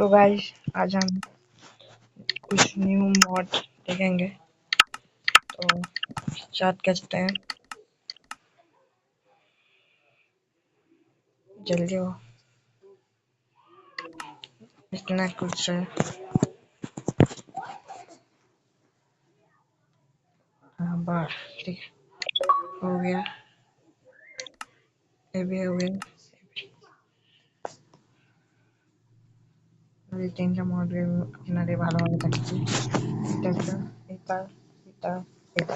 तो गाइस आज हम कुछ न्यू मॉड देखेंगे। तो स्टार्ट करते हैं। जल्दी हो, इतना कुछ है। हाँ बस ठीक हो गया, ये भी हो गया। अभी तीनটা মড আপনাদের ভালোভাবে দেখাচ্ছি। এটা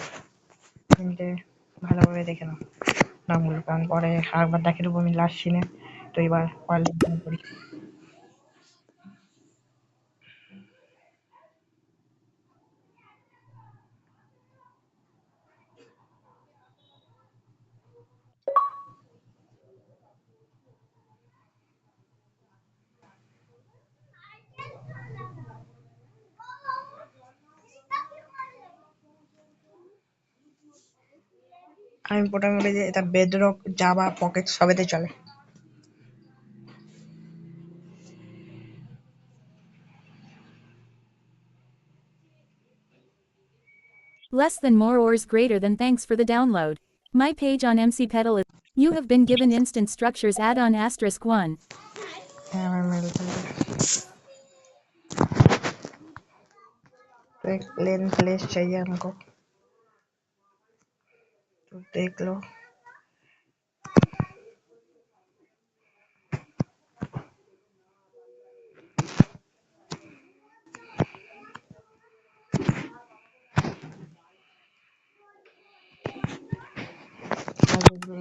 তিনটে ভালোভাবে দেখে নাও নামগুলো, কারণ পরে আরেকবার দেখে দেবো আমি লাস্ট সিনে। তো এবার ওয়ার্ল্ড করি। আমি প্রথমে বলি যে এটা বেডরক, জাভা, পকেট সবেতে চলে। Less than more or is greater than. Thanks for the download. My page on MC Pedal is. You have been given instant structures add-on *1. तो एक प्लेन प्लेस चाहिए हमको, तो देख लो।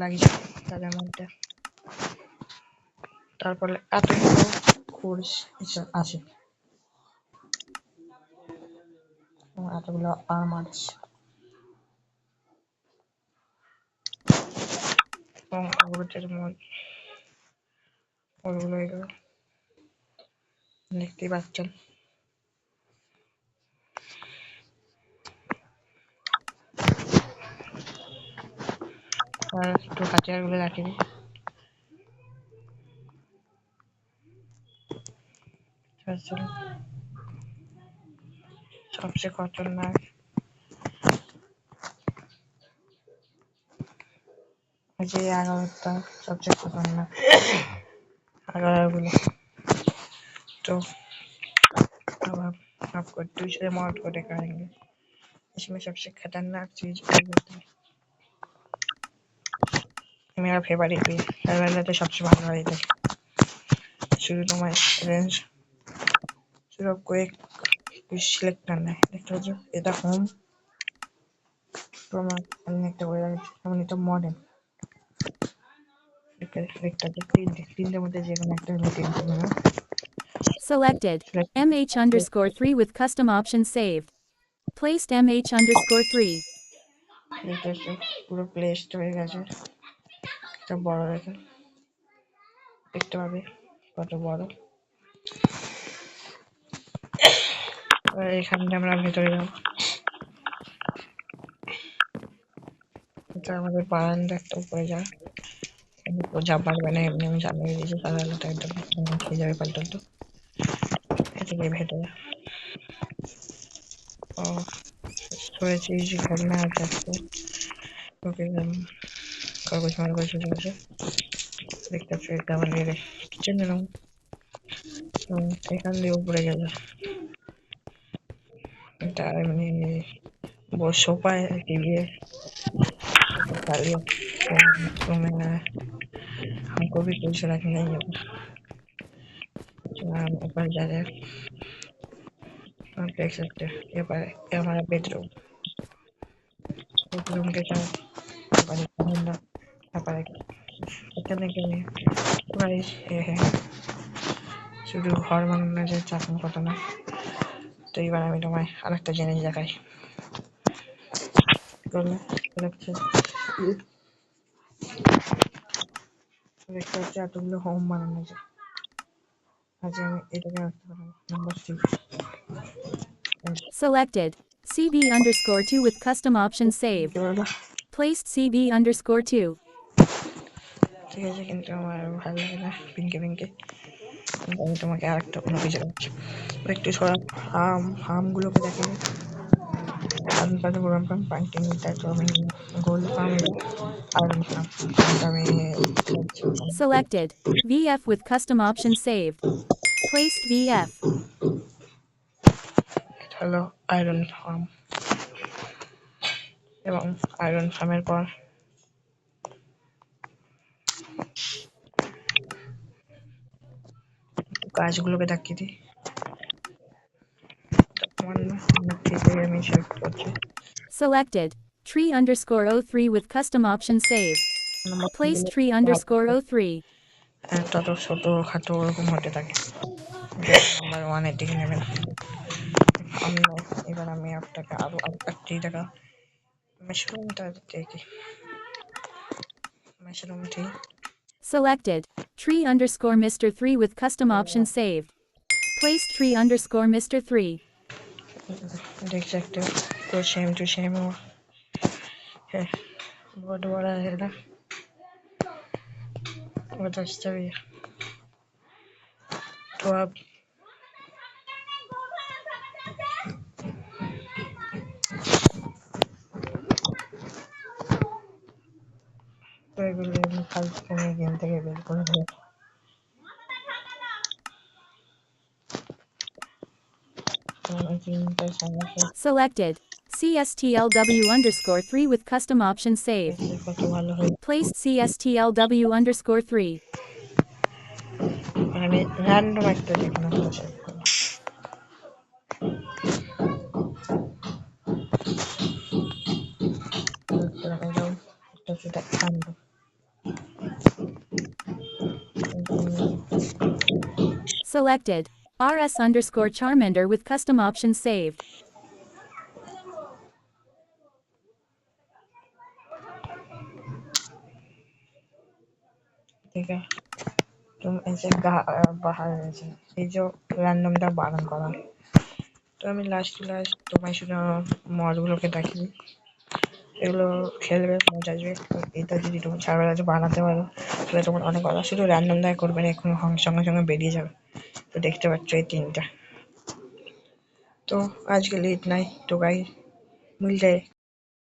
লাগিয়ে তাদের মধ্যে তারপরে এতগুলো কোর্স আসে এবং এতগুলো আর্মার্স এবং ওগুলোর মধ্যে ওগুলো এগুলো দেখতেই পাচ্ছেন। আর একটু হাতিয়ারগুলো রাখিনি, सबसे खतरनाक ये 11টা सबसे खतरनाक 11 तो अब हम आपको दूसरे मॉड को दिखाएंगे। इसमें सबसे खतरनाक चीज मेरा फेवरेट भी है, सबसे भालो है। शुरू तो मैं रेंज शुरू आपको एक कुछ सिलेक्ट करना है। देखते हो जो ये होम तो मैं एक तो मॉडर्न तीनटे मध्य Selected. MH_3 with custom option saved. Placed MH_3. পুরো প্লেসড হয়ে গেছে। এটা বড় দেখেন, দেখতে পাবে কত বড়। এখানে আমরা ভেতরে যাব। এটা আমাদের বারান্দা, একটা উপরে যা যা পারবে না এমনি আমি জানিয়ে দিয়েছি, সাধারণত একদম খেয়ে যাবে পাল্টাল। তো এদিকে ভেতরে ও শুনেছি যে ঘটনা আছে, ওকে কাগজ মারগজ চলছে। দেখতে পাচ্ছি এটা আমাদের কিচেন রুম। এখান দিয়ে উপরে গেলে এটা এমনি সোফায় टीवी है तो मैं हमको भी कुछ रखना नहीं है। हम ऊपर जा रहे हैं, आप देख सकते हैं ये हमारा बेडरूम के साथ এখানে গেলে গাইস শুধু ঘর বানানো যে চাকরি কথা না। তো এবার আমি তোমায় আরেকটা জিনিস দেখাই। দেখতে হচ্ছে এতগুলো হোম বানানো যায়। আজ আমি এটাকে number 6 Selected. CB_2 with custom option saved. Placed CB_2. ঠিক আছে, কিন্তু আমার ভালো লাগে না পিঙ্কি পিঙ্কি। আমি তোমাকে আরেকটা অন্য কিছু দেখাচ্ছি। একটু সরা ফার্মগুলোকে দেখে আলু কাটা গরম ফার্ম পাইটিং তারপর আমি গোল্ড ফার্ম আয়রন ফার্ম আমি Selected. VF with custom option saved. Placed VF. এটা হলো আয়রন ফার্ম এবং আয়রন ফার্মের পর একটু গাছগুলোকে দেখিয়ে দিই। আমার থেকে আমি সিলেক্ট করছি Selected. Tree underscore 03 with custom option saved. Placed tree underscore 03. তত ছোট খাটো ওরকম হতে থাকে। নাম্বার 1 এদিকে নেবেন। এবার আমি আপনাকে আরো একটি টাকা মাশরুমটা দেখি। মাশরুমটি Selected. Tree underscore Mr. 3 with custom option saved. Placed tree underscore Mr. 3. देखते सकते हो तो सेम टू सेम हो है बहुत बड़ा है ना बहुत अच्छा भी है तो आप तो এগুলো ফালতু তুমি গেম থেকে বের করে দেবে তোমার গেমটা সমস্যা Selected. CSTLW underscore 3 with custom option saved. দেখতে কত ভালো হয় Placed CSTLW underscore 3. আমি র্যান্ডম একটা যেকোনো সেভ করব আমি যাও একটা সেটা random Selected. RS underscore Charmander with custom option saved. ठीक है तुम ऐसे बाहर ऐसे ये जो র্যান্ডমটা বারণ করা তো আমি লাস্ট তোমায় শুধু মডগুলোকে দেখিয়ে এগুলো খেলবে মজা আসবে এটা যদি তুমি সারা রাত বানাতে পারো তাহলে তোমার অনেক কথা শুধু র্যান্ডম দায় করবে না এখন সঙ্গে সঙ্গে বেরিয়ে যাবে তো দেখতে পাচ্ছ এই তিনটা तो आज के लिए इतना ही तो गाइस मिल जाए